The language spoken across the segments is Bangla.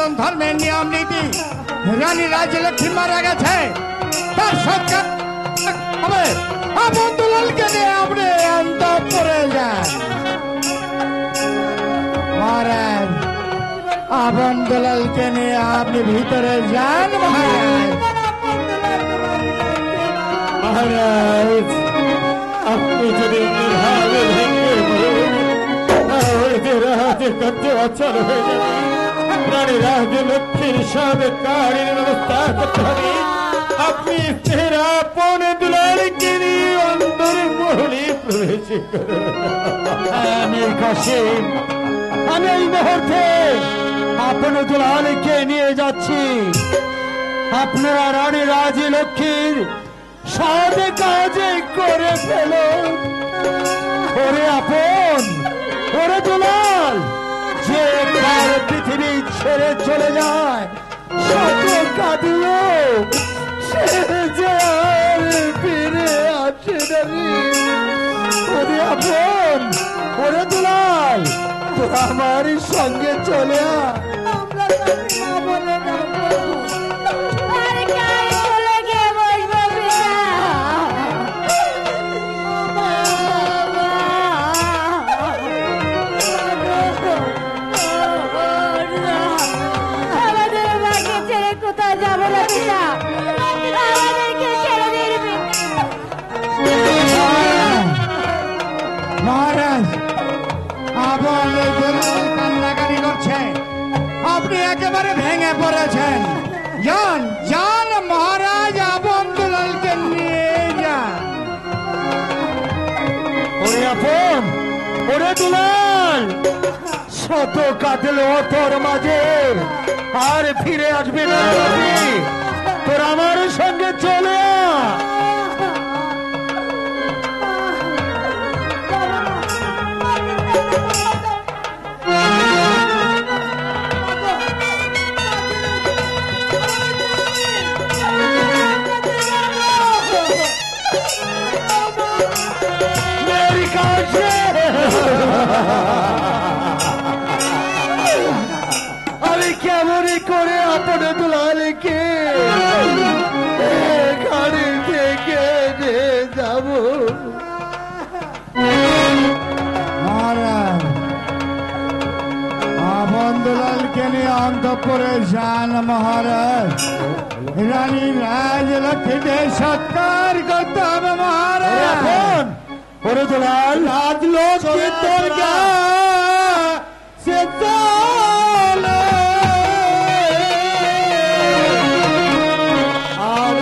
সনাতন ধর্মের নিয়ম নীতি রানী রাজলক্ষ্মী মারা গেছে, তার সৎকার হবে। আপন দুলালকে নিয়ে আপনি অন্তঃপুরে যান মহারাজ, আপন দুলালকে নিয়ে আপনি ভিতরে যান মহারাজ। মহারাজ, আপনি যদি ভাবে ভেঙে রাজের কাছে অচল হয়ে যাবে, রানী রাজলক্ষ্মীর সরকারের ব্যবস্থা করতে হবে। আপনি আপন দুলালকে নিয়ে অন্তরে মহলে প্রবেশ করুন। আমির কাসিম, আমি এই মুহূর্তে আপন দুলালকে নিয়ে যাচ্ছি। আপনারা রানী রাজলক্ষ্মীর সাথে কাজে করে ফেলুন। ওরে আপন, ওরে দুলাল, যে কার পৃথিবী ছেড়ে চলে যায় সাথে কাঁদিও, সে যে আর ফিরে আসে না। ওরে আপন, ওরে দুলাল, তোরা আমার সঙ্গে চলে আয়। মহারাজ, আপন কান্নাকানি করছে, আপনি একেবারে ভেঙে পড়েছেন। যান যান মহারাজ, আপন দুলালকে নিয়ে যান। ওরে আপন, ওরে দুলাল, শত কাটলো তোর মাঝে আর ফিরে আসবে না। তোর আমার সঙ্গে চলে আয়। আমি কেমনই করে আপন দুলালকে গাড়ি থেকে যাব। মহারাজ, আপন দুলালকে নিয়ে অন্তঃপুরে যান মহারাজ। রানী রাজলক্ষ্মীকে সৎকার করতে হবে মহারাজ। ওরে দুলাল, রাজলক্ষ্মী তোর সে চলে আর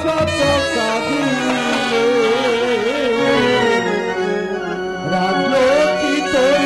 শত কাঁদিলে রাজলক্ষ্মী তোর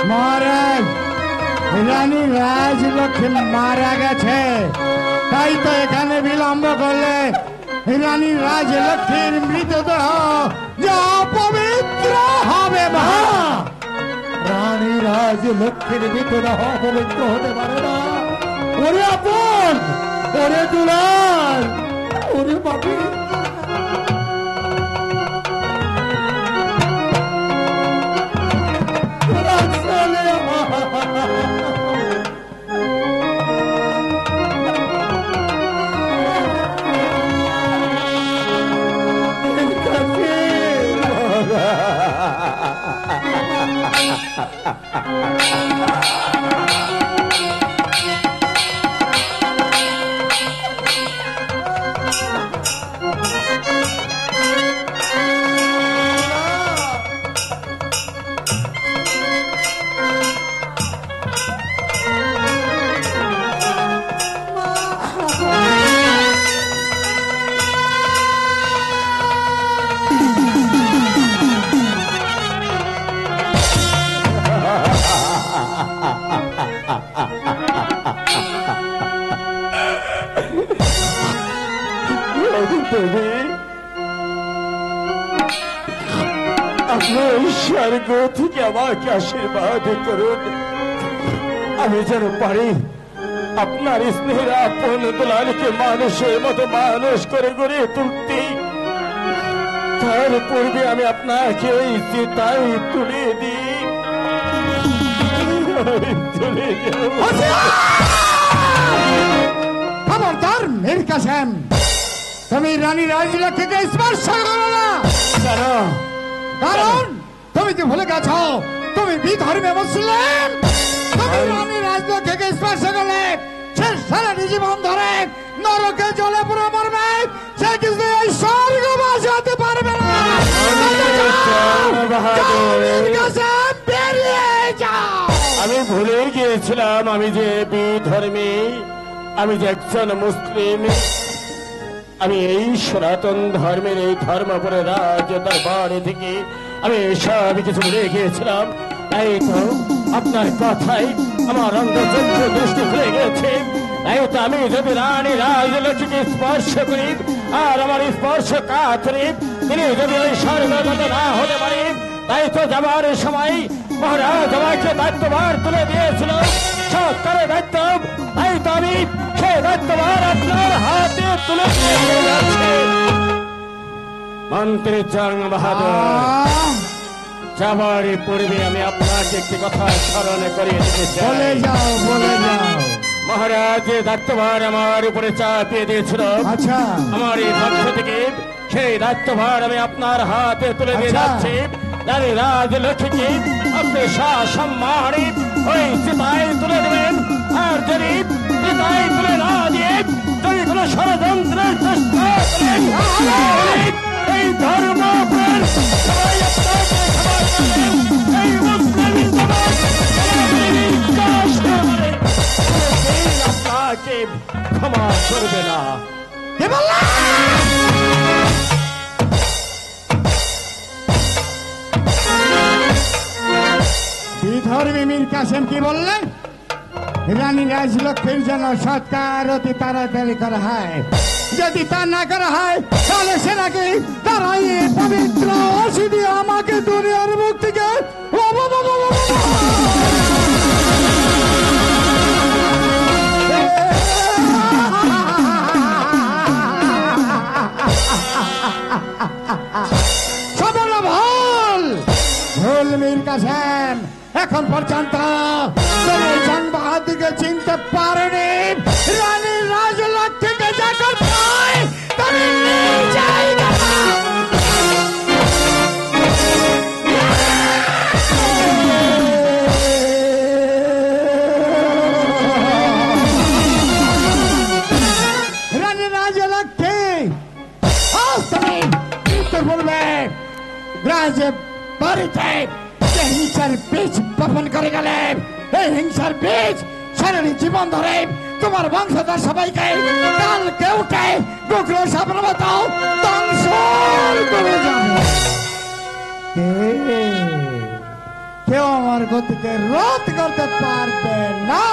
মহারাজ রানী রাজলক্ষ্মী মারা গেছে, তাই তো এখানে বিলম্ব করলে রানী রাজলক্ষ্মীর মৃতদেহ যা পবিত্র হবে। রানী রাজলক্ষ্মীর মৃতদেহ অপবিত্র হতে পারে না। ওরে আপন, ওরে দুলাল, ওরে বাপি, আপনি স্বর্গ থেকে আমাকে আশীর্বাদ করুন, আমি যেন পারি আপনার স্নেহের আপন দুলালকে মানুষের মতো মানুষ করে গড়ে তুলতে। তার পূর্বে আমি আপনাকে ওই চিতায় তুলে দিই। খবরদার মীর কাসেম, তুমি রানী রাজলক্ষ্মীকে স্পর্শ করো না। কেন? কারণ তুমি কি ভুলে গেছো তুমি বিধর্মী মুসলিম। তুমি রানী রাজলক্ষ্মীকে স্পর্শ করলে সে সারাটি জীবন ধরে নরকে জলে পুরো মরবে, সে কিছু এই স্বর্গ বাঁচাতে পারবে না। আমি ভুলে গিয়েছিলাম আমি যে বিধর্মী, আমি যে একজন মুসলিম। আমি এই সনাতন ধর্মের এই ধর্মপুরের রাজ দরবার থেকে আমি সব কিছু ভুলে গিয়েছিলাম। তাই তো আপনার কথাই আমার অন্তর্চক্ষু দৃষ্টি খুলে গেছে। তাই তো আমি যদি রানী রাজলক্ষ্মীকে স্পর্শ করি আর আমার স্পর্শ কাতরে তিনি যদি ওই স্বর্গগত না হতে পারে, তাই তো যাবার সময় মহারাজ আমাকে দায়িত্বভার তুলে দিয়েছিল, সৎকারের দায়িত্ব। তাই তো আমি সেই দায়িত্বভার আপনার হাতে তুলে দিয়ে যাচ্ছি। মন্ত্রী জং বাহাদুর, যাবার পূর্বে আমি আপনাকে একটি কথা স্মরণ করিয়ে দিতে চাই। বলে যাও, বলে যাও। মহারাজ দায়িত্বভার আমার উপরে চাপিয়ে দিয়েছিল। আচ্ছা, আমার এই পক্ষ থেকে সেই দায়িত্বভার আমি আপনার হাতে তুলে দিয়ে যাচ্ছি। রানী রাজলক্ষ্মীকে আপনি সসম্মানে ওই চিতায় তুলে দেবেন। আর যদি চিতায় তুলে না দিয়ে যদি কোনো ষড়যন্ত্রের চেষ্টা করেন, এই ধর্ম এই মুসলিম আপনাকে ক্ষমা করবে না। বিধর্মী মীর কাসেম কি বললেন? রানী রাজলক্ষ্মীর জন্য সৎকার অতি তাড়াতাড়ি করা হয়, যদি তা না করা হয় তাহলে সে নাকি তারাই পবিত্র অসি দিয়ে আমাকে দুনিয়ার মুখ থেকে ভুল মীর কাসেম। এখন পর্যন্ত তুমি জং বাহাদুরকে চিনতে পারেনি। রানী রাজলক্ষ্মীকে যা করতে হয় তুমি নিজেই করো। রানী রাজলক্ষ্মী আজ তুমি মৃত্যু বলবে রাজ বাড়িতে হিংসার বীজ বপন করে গেলে এই হিংসার বীজ সারাটি জীবন ধরে তোমার বংশধর সবাইকে কালকে উঠে ডুকরো সাপের মতো ধ্বংস করে যাবে। কেউ আমার গতিকে রোধ করতে পারবে না।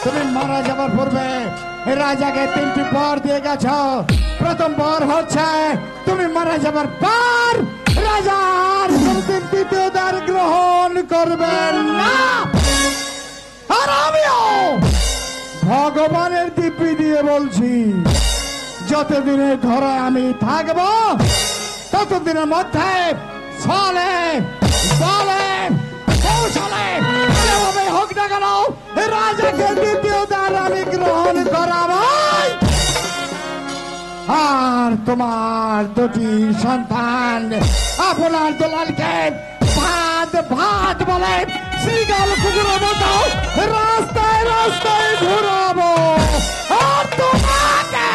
তুমি মারা যাবার পূর্বে রাজাকে 3টি বর দিয়ে গেছ। প্রথম বর হচ্ছে তুমি মারা যাবার পর রাজার দ্বিতীয় দ্বার গ্রহণ করবেন না। আর আমিও ভগবানের দিব্যি দিয়ে বলছি, যতদিনের ধরে আমি থাকবো ততদিনের মধ্যে ছলে বলে কৌশলে যেভাবে হোক না কেন রাজাকে দ্বিতীয় দ্বার আমি গ্রহণ করাবই। আর তোমার 2টি সন্তান আপনার দুলালকে ভাত ভাত বলে শ্রীগাল কুকুরের মতো রাস্তায় রাস্তায় ঘুরাবো। আর তোমাকে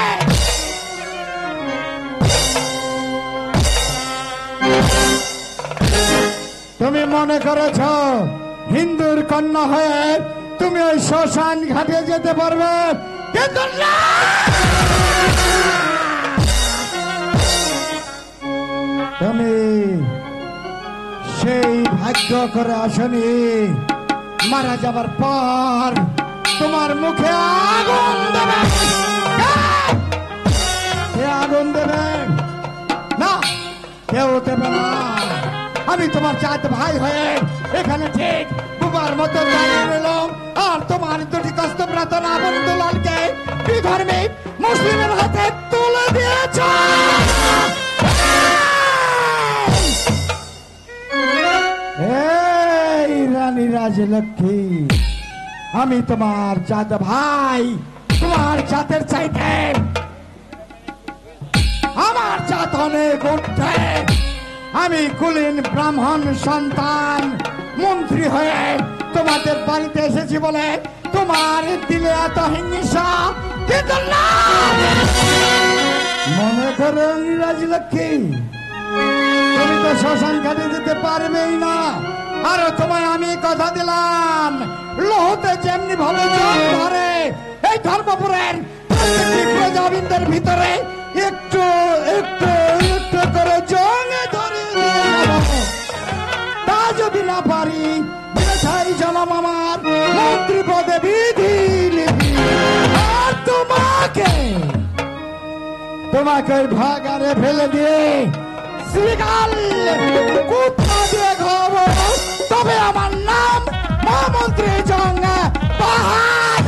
তুমি মনে করেছ হিন্দুর কন্যা হয়ে তুমি ওই শ্মশান ঘাটে যেতে পারবে, কিন্তু না, তুমি সেই ভাগ্য করে আসনি। মারা যাবার পর তোমার মুখে আগুন দেবে, আগুন দেবে না, কেউ দেবে না। আমি তোমার চাঁদ ভাই হয়ে এখানে ঠিক বুবার মতো দাঁড়িয়ে নিলাম। আর তোমার 2টি কষ্টব্রত আপন দুলালকে বিধর্মী মুসলিমের হাতে তুলে দিয়েছ। এই রানী রাজলক্ষ্মী, আমি তোমার চাঁদ ভাই। তোমার চাঁদের চাইতে আমার চাঁদ অনেক উঠে। আমি কুলীন ব্রাহ্মণ সন্তান, মন্ত্রী হয়ে তোমাদের বাড়িতে এসেছি বলে তোমার দিলে এত হিংসা, কিন্তু না, মনে করো রাজলক্ষ্মী তুমি তো শ্মশান ঘাটে যেতে পারবেই না। আর তোমায় আমি কথা দিলাম, লোহতে যেমনি ভাবে জং ধরে এই ধর্মপুরের প্রত্যেকটি প্রজাবিন্দের ভিতরে একটু একটু একটু করে জঙ্গে ধরে তা যদি না পারি জনম আমার মন্ত্রী পদে বিধি লিখি। আর তোমাকে ভাগারে ফেলে দিয়ে শ্রীকাল কুত্তা দিয়ে খাবো, তবে আমার নাম মহামন্ত্রী জঙ্গা পাহাড়।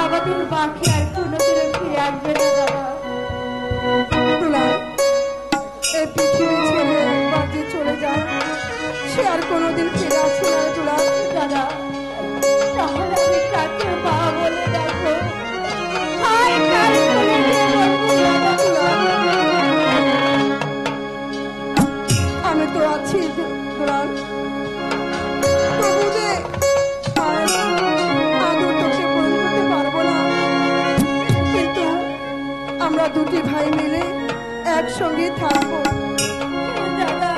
আমাদের বাকি আর কোনোদিনও ফিরে আসবে না দাদা। দুলাল, এই পৃথিবী ছেড়ে একবার যে চলে যায় সে আর কোনোদিন ফিরে আসবে না দুলাল। দাদা, তাহলে আমি কাকে মা বলে ডাকবো? হায় কার কোলে দিয়ে বলবো বাবা দুলাল? আমি তো আছি দুলাল, তবু যে আদর তোকে পূরণ করতে পারবো না, কিন্তু আমরা 2টি ভাই মিলে একসঙ্গে থাকবো। দাদা,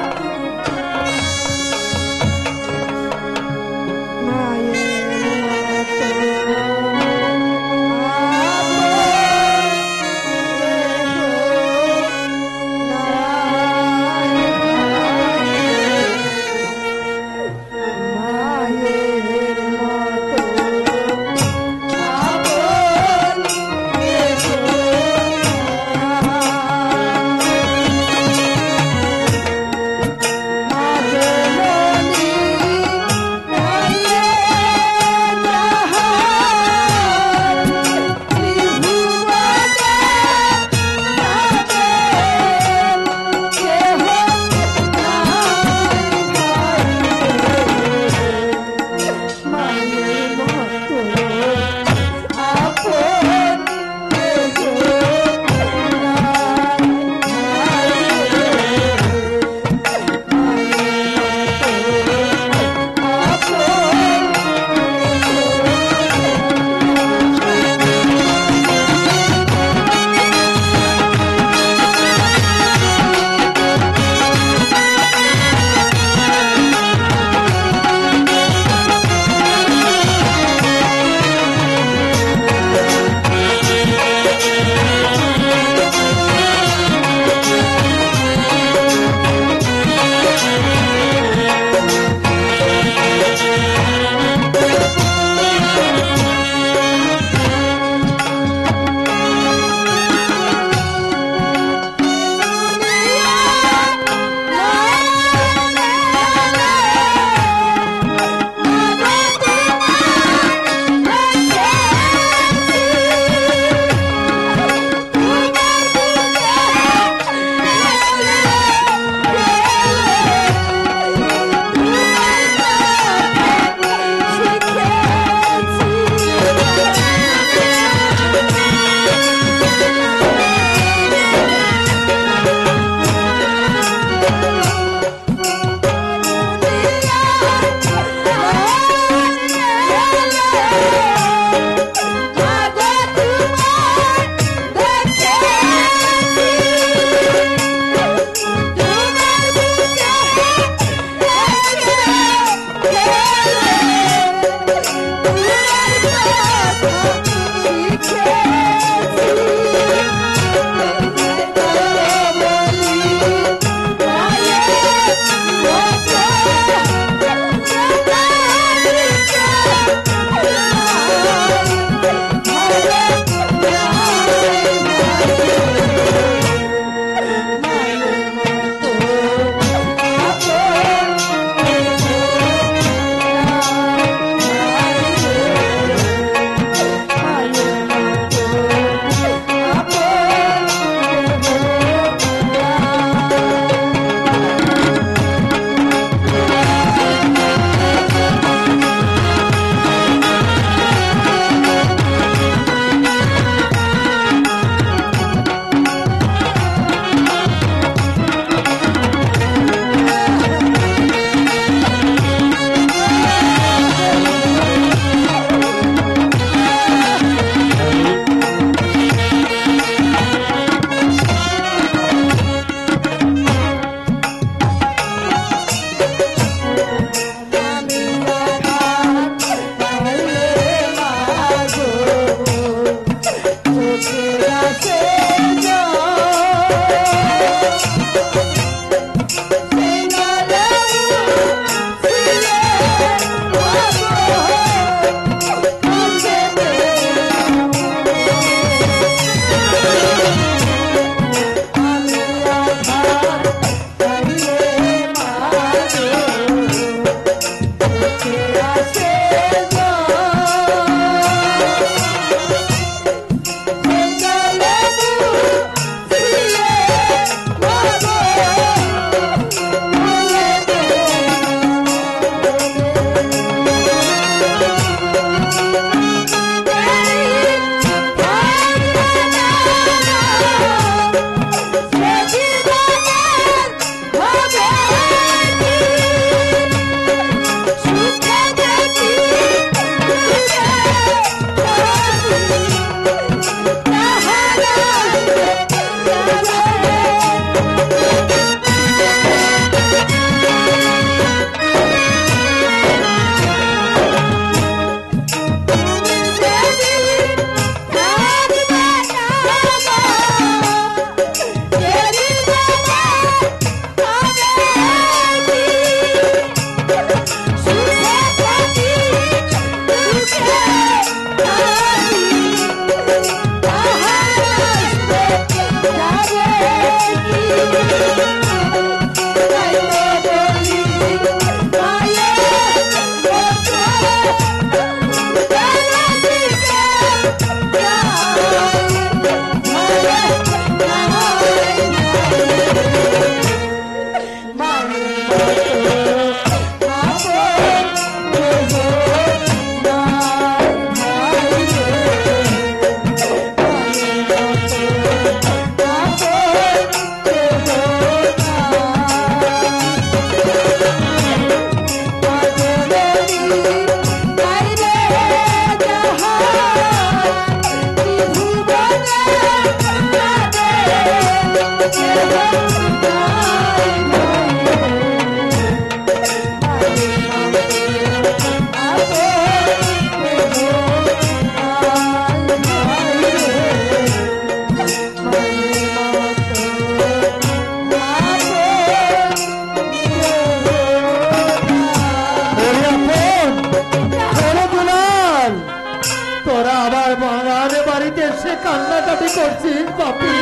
কান্নাকাটি করছিস বাপি?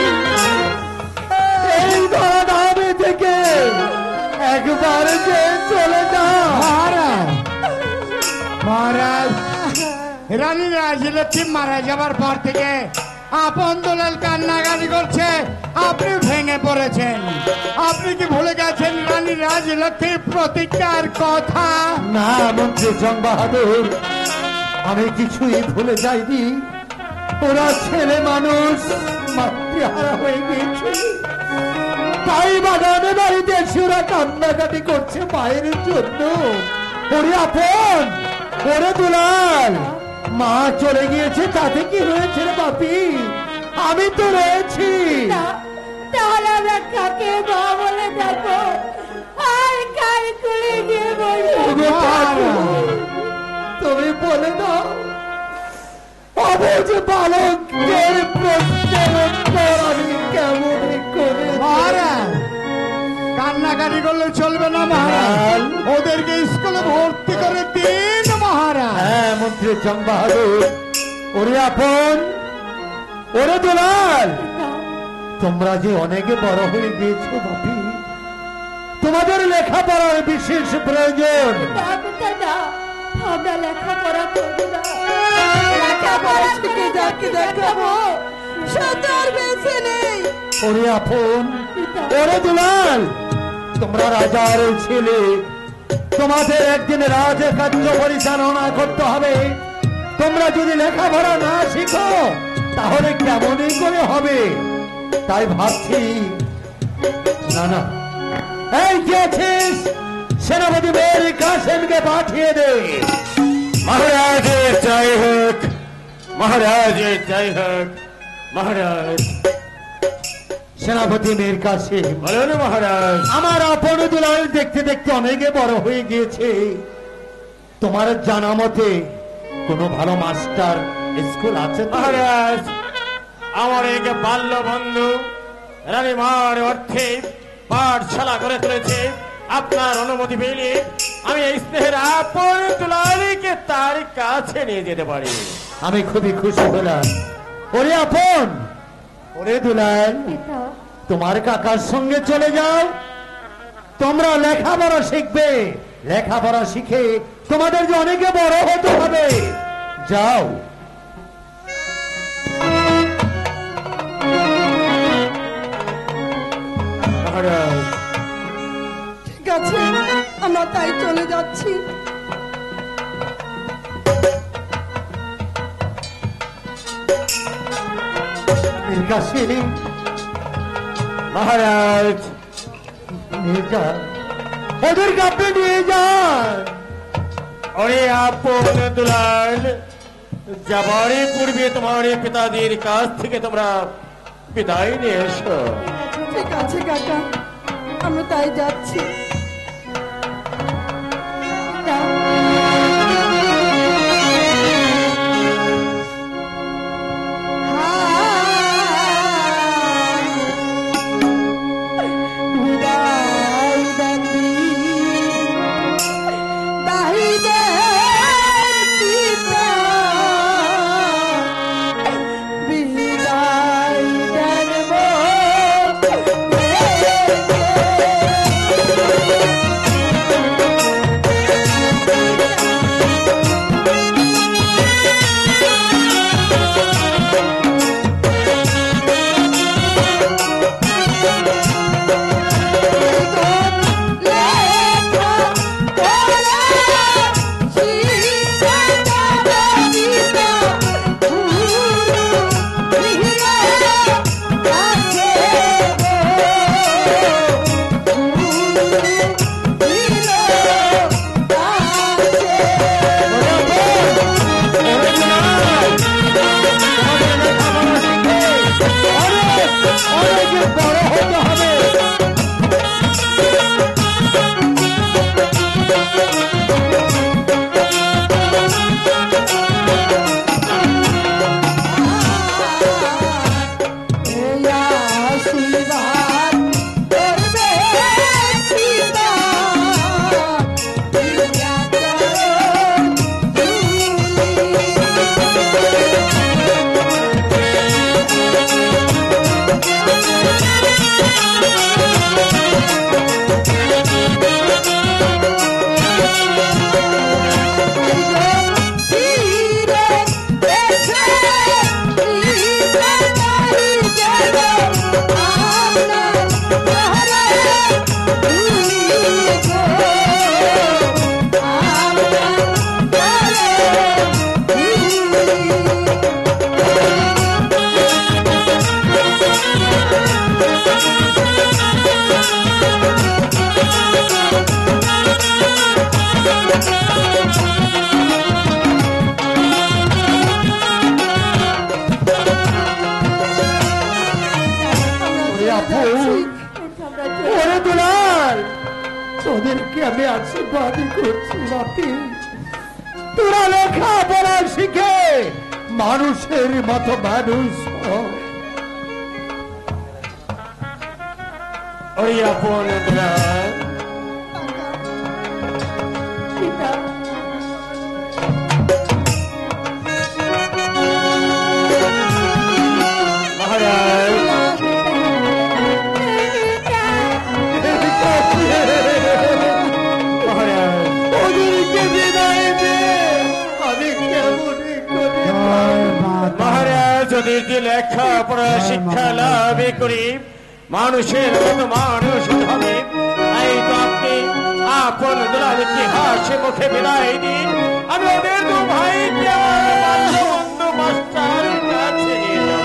এই ধরা ধামে থেকে একবার যে চলে যা। মহারাজ, মহারাজ, রানী রাজলক্ষ্মী মারা যাবার পর থেকে আপন দুলাল কান্নাকাটি করছে, আপনি ভেঙে পড়েছেন। আপনি কি ভুলে গেছেন রানী রাজলক্ষ্মীর প্রতিজ্ঞার কথা? না মন্ত্রী জং বাহাদুর, আমি কিছুই ভুলে যাইনি। ওরা ছেলে মানুষ মাতৃহারা হয়ে গিয়েছে, তাই বাগানে বাড়িতে এসে ওরা কান্নাকাটি করছে মায়ের জন্য। ওরে আপন, ওরে দুলাল, মা চলে গিয়েছে তাতে কি হয়েছে রে বাপি? আমি তো রয়েছি। তাহলে আমরা কাকে মা বলে দেখো আর কার কোলে গিয়ে বসবো? তুমি বলে দাও, অবুঝ বালকের প্রশ্নের উত্তর আমি কেমন করে? মহারাজ, কান্নাকাটি করলে চলবে না মহারাজ, ওদেরকে স্কুলে ভর্তি করে দিন মহারাজ। হ্যাঁ মন্ত্রী জং বাহাদুর, ওরে আপন, ওরে দুলাল, তোমরা যে অনেকে বড় হয়ে গিয়েছো বাপি, তোমাদের লেখাপড়ার বিশেষ প্রয়োজন। আমরা লেখাপড়া করবো না, লেখাপড়া শিখে যাকে দেখাবো সুন্দর বেছে নেই। ওরে আপন, ওরে দুলাল, তোমরা রাজার ছেলে, তোমাদের একদিন রাজকার্য পরিচালনা করতে হবে। তোমরা যদি লেখাপড়া না শিখো তাহলে কেমনই করে হবে? তাই ভাবছি, না না, এই কে আছিস, সেনাপতি মেয়ের কাসেমকে পাঠিয়ে দে। মহারাজের জয় হোক, মহারাজের জয় হোক। মহারাজ, সেনাপতি মেয়ের কাসেম, বলুন মহারাজ। আমার আপন দুলাল দেখতে দেখতে অনেকে বড় হয়ে গিয়েছে। তোমার জানা মতে কোনো ভালো মাস্টার স্কুল আছে তো? মহারাজ, আমার এক বাল্য বন্ধু রানীমার অর্থে পাঠশালা করে তুলেছে। আপনার অনুমতি পেলে আমি এই স্নেহের আপন দুলালকে তার কাছে নিয়ে যেতে পারি। আমি খুবই খুশি হলাম। ওরে আপন, ওরে দুলাল, তোমার কাকার সঙ্গে চলে যাও। তোমরা লেখাপড়া শিখবে, লেখাপড়া শিখে তোমাদের যে অনেকে বড় হতে হবে। যাও। মহারাজ, ঠিক আছে, আমরা তাই চলে যাচ্ছি। কাশিনী, মহারাজ, নিয়ে যান, ওদেরকে আপনি নিয়ে যান। ওরে আপন দুলাল, যাবারই পূর্বে তোমার পিতাদের কাছ থেকে তোমরা বিদায় নিয়ে এসো। ঠিক ঠিক আছে কাকা, আমরা তাই যাচ্ছি। তোদেরকে আমি আশীর্বাদ করছি বাপি, তোরা লেখাপড়া শিখে মানুষের মতো মানুষ হ। ওই আপন দুলাল যদি লেখাপড়া শিক্ষা লাভ করি মানুষের মতো মানুষ হবে, তাই তো আপনি আপন দুলাল ইতিহাসে মুখে বিদায় দিন। আমি ওদের দু ভাইকে আমার বন্ধু মাস্টার কাছে নিয়ে যাব।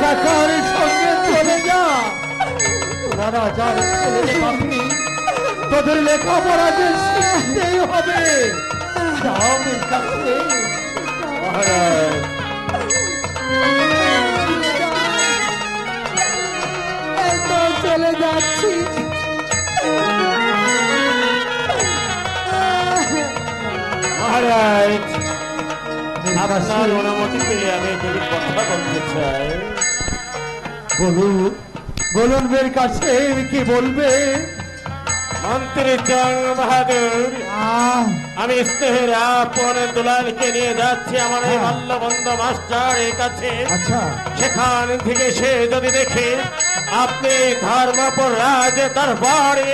কাকার সঙ্গে চলে যা। তোরা রাজার ছেলে পাখি, তোদের লেখাপড়া যে শিখতেই হবে। যাও মেয়ের কাছে। মহারাজ এই তো চলে যাচ্ছি। মহারাজ আপনার অনুমতিতে আমি যদি কথা বলতে চাই। বলুন বলুন মেয়ের কাছে কি বলবে? মন্ত্রী জং বাহাদুর, আমি স্নেহের আপন দুলালকে নিয়ে যাচ্ছি আমার এই মাল্যবন্ধ মাস্টারের কাছে। আচ্ছা, সেখান থেকে সে যদি দেখে আপনি ধর্মপুর রাজ দরবারে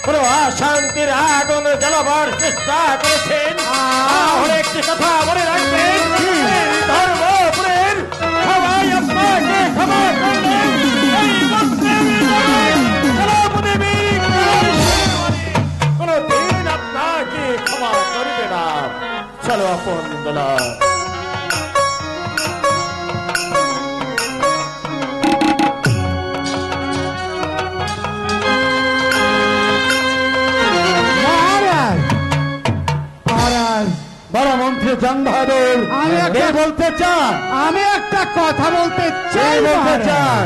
পুরো অশান্তির আগুন জ্বালাবার চেষ্টা করেছেন, তাহলে একটি কথা মনে রাখবেন, এই ধর্মপুরের সবাই আপনাকে ক্ষমা করবেন। এই কোনদিন আপনাকে ক্ষমা করবে না। চলো আপন দুলাল। মহারাজ মহারাজ বড় মন্ত্রী জং বাহাদুর আমি কে বলতে চান? আমি একটা কথা বলতে চাই। কে বলতে চান?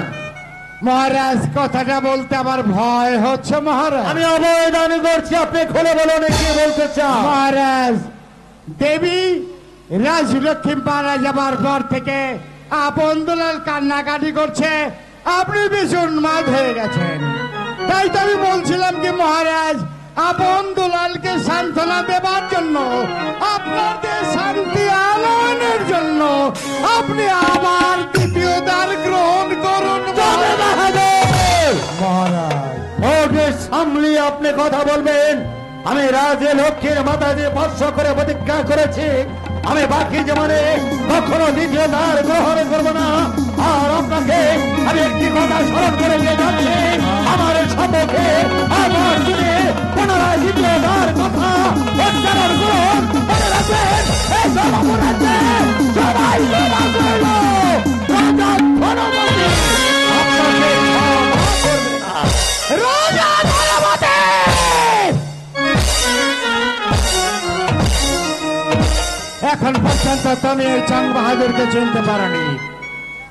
মহারাজ, কথাটা বলতে আমার ভয় হচ্ছে মহারাজ। আমি অবদান করছি, আপনি খুলে বলুন কি বলতে চান। মহারাজ, দেবী রাজলক্ষ্মী মারা যাবার পর থেকে আপন দুলাল কান্নাকাটি করছে, আপনি ভীষণ মাদ হয়ে গেছেন। তাই তো আমি বলছিলাম কি মহারাজ, আপন দুলালকে সান্ত্বনা দেবার জন্য, আপনাদের শান্তি আনয়নের জন্য আপনি আবার দ্বিতীয় দ্বার গ্রহণ করুন মহারাজ। ওকে সামলিয়ে আপনি কথা বলবেন। আমি রাজে লক্ষ্মীর মাথা দিয়ে স্পর্শ করে প্রতিজ্ঞা করেছি, আমি বাকি জীবনে কখনো দ্বিতীয় দ্বার গ্রহণ করবো না। আর আপনাকে আমি একটি কথা স্মরণ করে দিয়ে যাচ্ছি, আমার সম্মুখে আমার দিনে পুনরায় দ্বিতীয় দ্বার কথা উচ্চারণ করুন। মনে রাখবেন, এই ধর্মপুর রাজ্যে সবাই সবার জন্য রাজা ধনপতি আপনাকে ক্ষমা করবে না। রাজা ধনপতি! এখন পর্যন্ত তুমি এই জং বাহাদুরকে চিনতে পারোনি,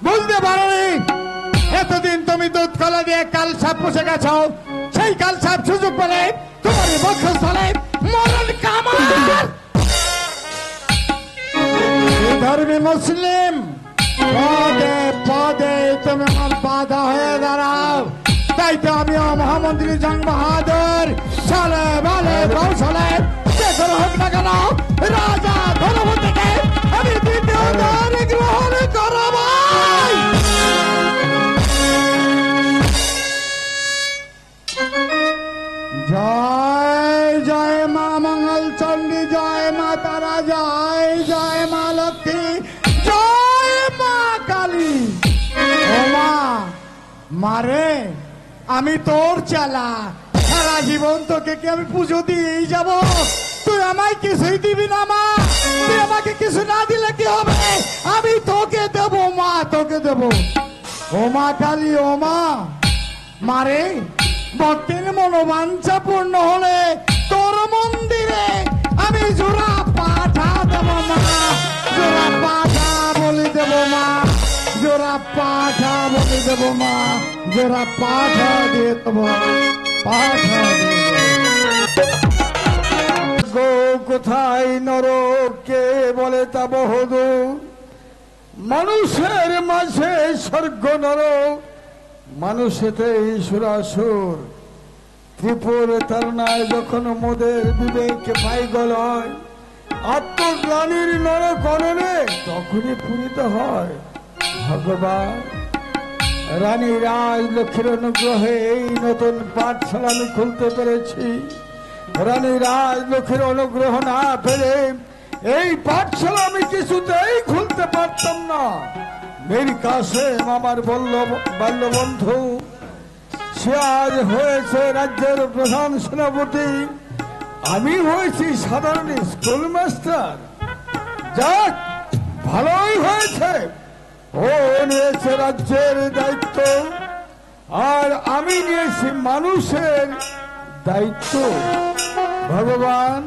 বুঝতে পারোনি। এতদিন তুমি দুধ কলা দিয়ে কাল সাপ পুষে গেছ, সেই কাল সাপ সুযোগ পেলে তোমার বক্ষস্থলে মরণ কামার। ধর্মী মুসলিম, পদে পদে তুমি আমার বাধা হয়ে দাঁড়াও। তাই তো আমিও মহামন্ত্রী জং বাহাদুর চলে বলে কৌশলে যেখানে হোক না কেন রাজা ধনপতিকে আমি দ্বিতীয় দ্বার গ্রহণ করব। জয় জয় মা মঙ্গল চণ্ডী, জয় মা তারা, জয় জয় মা লক্ষ্মী, জয় মা কালী। ও মা, মারে আমি তোর চালা, সারা জীবন তোকে কি আমি পুজো দিয়েই যাব? তুই আমায় কিছুই দিবি না মা। তুই আমাকে কিছু না দিলে কি হবে? আমি তোকে দেব মা, তোকে দেব। ও মা কালী, ও মা, মারে ভক্তের মনোবাঞ্ছা পূর্ণ হলে তোর মন্দিরে আমি জোড়া পাঠা দেব মা, জোড়া পাঠা বলে দেব মা, জোড়া পাঠা বলে দেব মা, জোড়া পাঠা দিয়ে দেব, পাঠা গো কোথায় নরক কে বলে তা বহুদূর, মানুষের মাঝে স্বর্গ নরক, মানুষেতেই সুরাসুর। ত্রিপুর তারনায় যখন মোদের বিবেক পাইগল হয়, আত্মগ্লানির নরক অনলে তখনই পূরিত হয়। ভগবান রানী রাজলক্ষ্মীর অনুগ্রহে এই নতুন পাঠশালা আমি খুলতে পেরেছি। রানী রাজলক্ষ্মীর অনুগ্রহ না পেলে এই পাঠশালা আমি কিছুতেই খুলতে পারতাম না। মীর কাসেম আমার বাল্যবন্ধু, সে আজ হয়েছে রাজ্যের প্রধান সেনাপতি, আমি হয়েছি সাধারণ স্কুল মাস্টার। যাক, ভালোই হয়েছে। ও নিয়েছে রাজ্যের দায়িত্ব, আর আমি নিয়েছি মানুষের দায়িত্ব। ভগবান,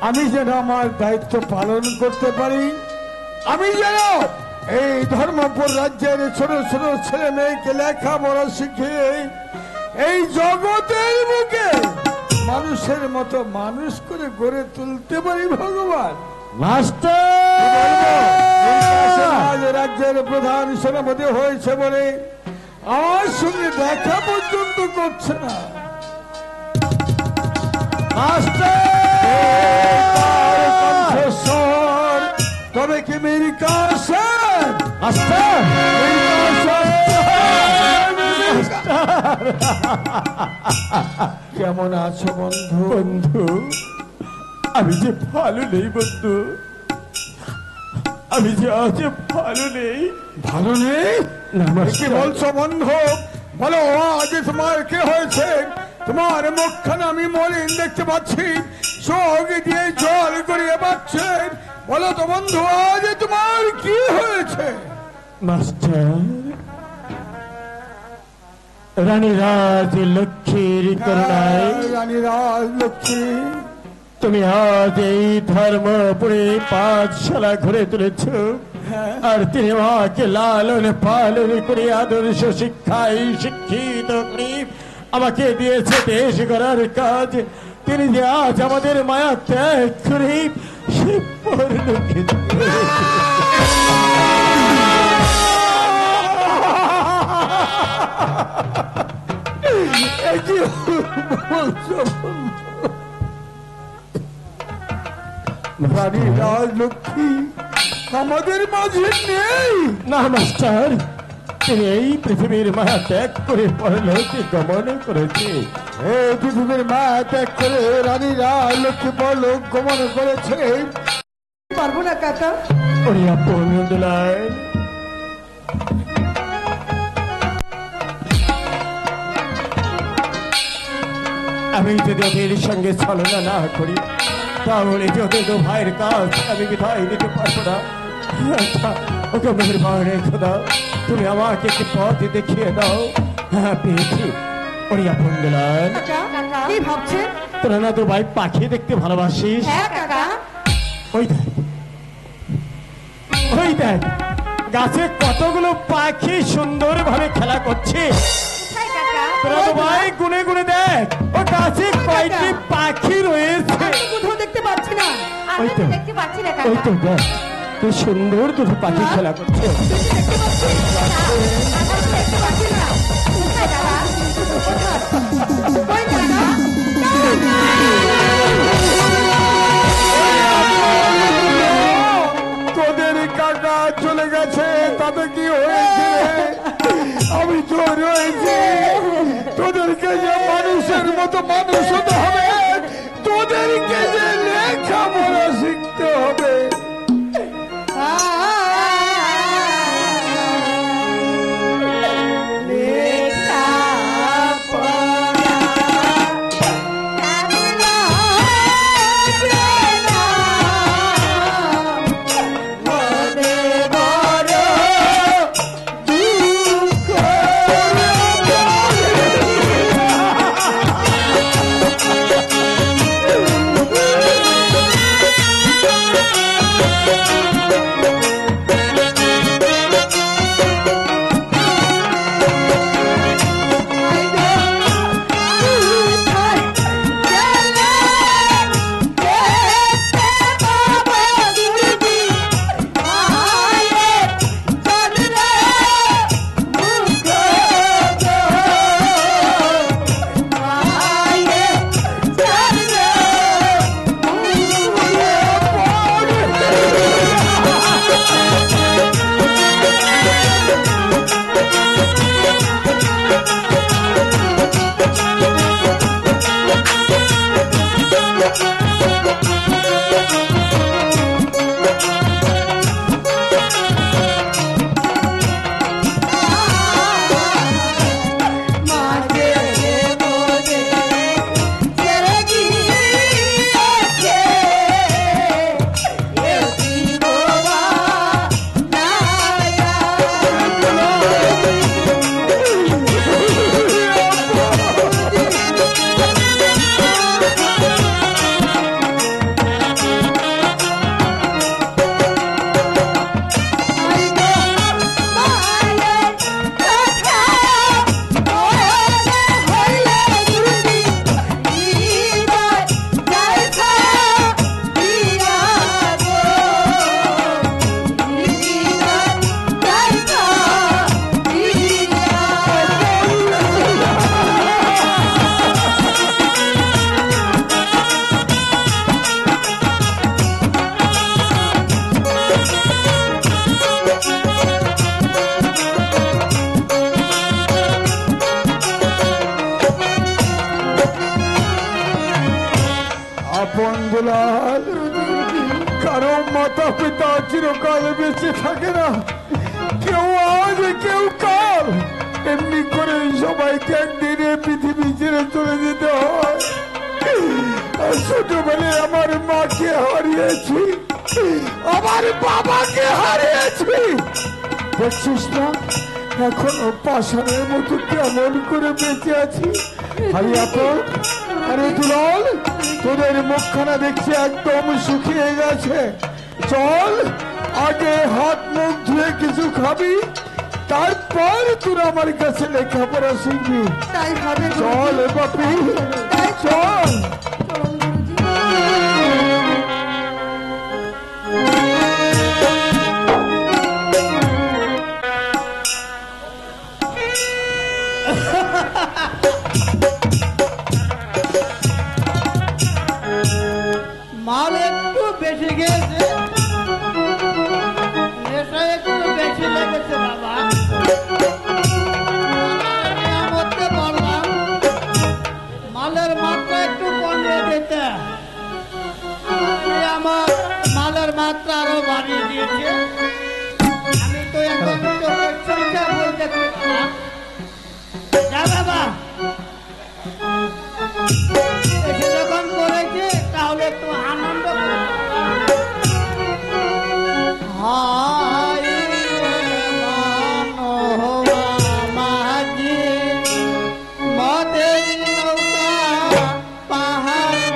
আমি যেন আমার দায়িত্ব পালন করতে পারি, আমি যেন এই ধর্মপুর রাজ্যের ছোট ছোট ছেলে মেয়েকে লেখাপড়া শিখিয়ে এই জগতের বুকে মানুষের মতো মানুষ করে গড়ে তুলতে পারি। ভগবান, আজ রাজ্যের প্রধান সেনাপতি হয়েছে বলে আমার সঙ্গে দেখা পর্যন্ত করছে না। তবে কি মেরি কাশন কেমন আছো বন্ধু? বন্ধু, আমি যে ভালো নেই বন্ধু, আমি যে আজ ভালো নেই। ভালো নেই? কি বলছো বন্ধু? বলো, আজ তোমার কি হয়েছে? তোমার মুখখানে আমি মলিন দেখতে পাচ্ছি, চোখ দিয়ে জল গড়িয়ে পাচ্ছে। বলো তো বন্ধু, আজ তোমার কি হয়েছে? মাস্টার, রানী রাজ লক্ষ্মীর করুণায়, রানী রাজলক্ষ্মী, তুমি আজ এই ধর্মপুরে পাঠশালা ঘুরে তুলেছ, আর তিনি আমাকে লালন পালন করে আদর্শ শিক্ষায় শিক্ষিত করে আমাকে দিয়েছে দেশ গড়ার কাজ। তিনি যে আজ আমাদের মায়া ত্যাগ করে সে পরলোকে রানী রাজলক্ষ্মী আমাদের মাঝে নেই। না মাস্টার, তিনি এই পৃথিবীর মায়া ত্যাগ করে পরলোকে গমন করেছে। এই পৃথিবীর মায়া ত্যাগ করে রানী রাজলক্ষ্মী পরলোক গমন করেছে। পারবো না কাকা। ওরে আপন দুলাল, আমি যদি ওদের সঙ্গে ছলনা না করি, তাহলে যে ওদের দু ভাইয়ের কাজ আমি বিদায় দিতে পারবো না। আচ্ছা, ওকে মেহেরবান খোদা, তুমি আমাকে একটি পথ দেখিয়ে দাও। হ্যাঁ, পেয়েছি। ওরে আপন দুলাল, কাকা, কি ভাবছেন? তোরা না তোর ভাই পাখি দেখতে ভালোবাসিস? হ্যাঁ কাকা। ওই দেখ, ওই দেখ, গাছে কতগুলো পাখি সুন্দর ভাবে খেলা করছে। হ্যাঁ কাকা। তোরা তো ভাই গুনে গুনে দেখ, ও গাছে কয়টি পাখি রয়েছে। আমি তো কোথাও দেখতে পাচ্ছি না। ওই তো, দেখতে পাচ্ছি না ওই তো দেখ, কি সুন্দর দুটো পাখি খেলা করছে। দেখতে পাচ্ছি না। কোথায় কাকা? কোথায়? কই কাকা? তোদের কাকা চলে গেছে, তাতে কি হয়েছে? আমি তো রয়েছি। তোদেরকে যে মানুষের মতো মানুষ হতে হবে, তোদেরকে যে লেখাপড়া শিখতে হবে। মাতা পিতা চিরকাল বেঁচে থাকে না, কেউ আজ কেউ কাল, এমনি করে সবাইকে একদিনে পৃথিবী ছেড়ে চলে যেতে হয়। ছোটবেলায় আমার মাকে হারিয়েছি, আমার বাবাকে হারিয়েছি, দেখছিস না এখনো পাষাণের মতো কেমন করে বেঁচে আছি। আরে দুলাল, তোদের মুখখানা দেখছি একদম শুকিয়ে গেছে। চল আগে হাত মুখ ধুয়ে কিছু খাবি, তারপর তোরা আমার কাছে লেখাপড়া শিখবি। তাই হবে চল বাপি, চল। মাল একটু বেশি গেছে, নেশা একটু বেশি লেগেছে বাবা। মধ্যে বললাম মালের মাত্রা একটু কমিয়ে দিতে, আমার মালের মাত্রা আরো বাড়িয়ে দিয়েছে। আমি তো এখন চোখে বলতে যা বাবা, যখন করেছে তাহলে একটু আনন্দ মাঝি মদের নৌকা পাহাড়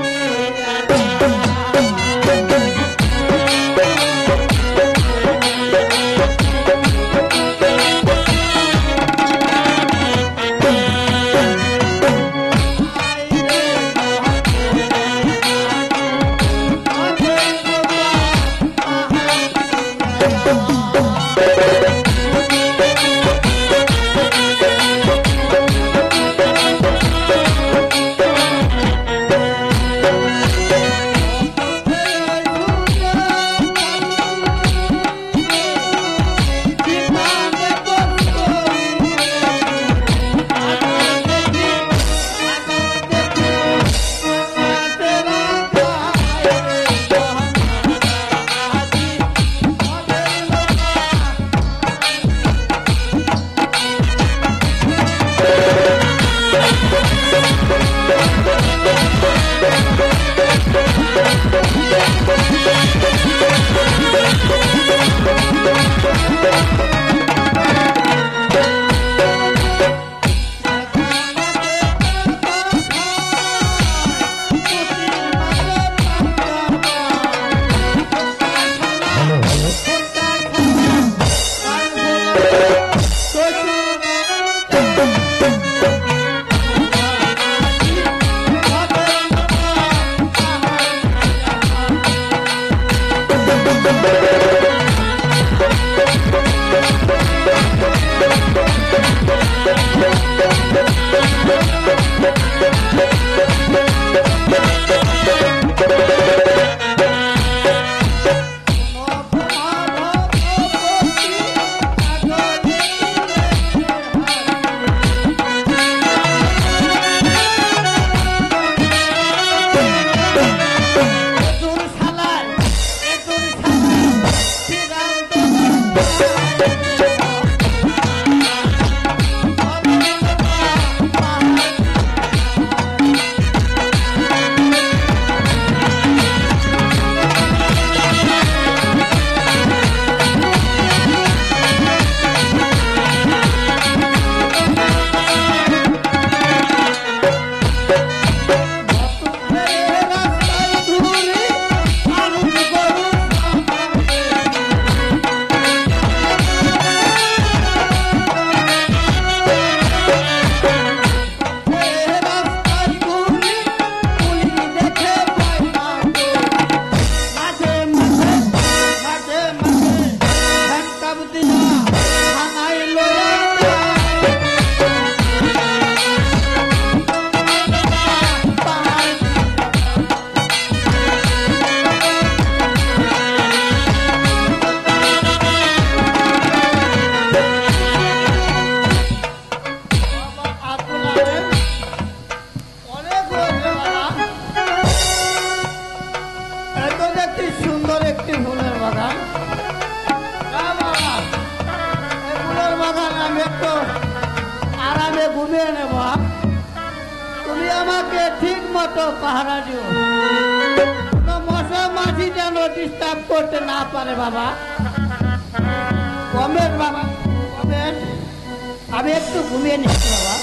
সুন্দর একটি ফুলের বাগান? না বাবা, এই ফুলের বাগান আমি একটু আরামে ঘুমিয়ে নেব। তুমি আমাকে ঠিক মতো পাহারা দিও, কোনো মশা মাছি যেন ডিস্টার্ব করতে না পারে বাবা। কমের বাবা, কমের, আমি একটু ঘুমিয়ে নিচ্ছি বাবা।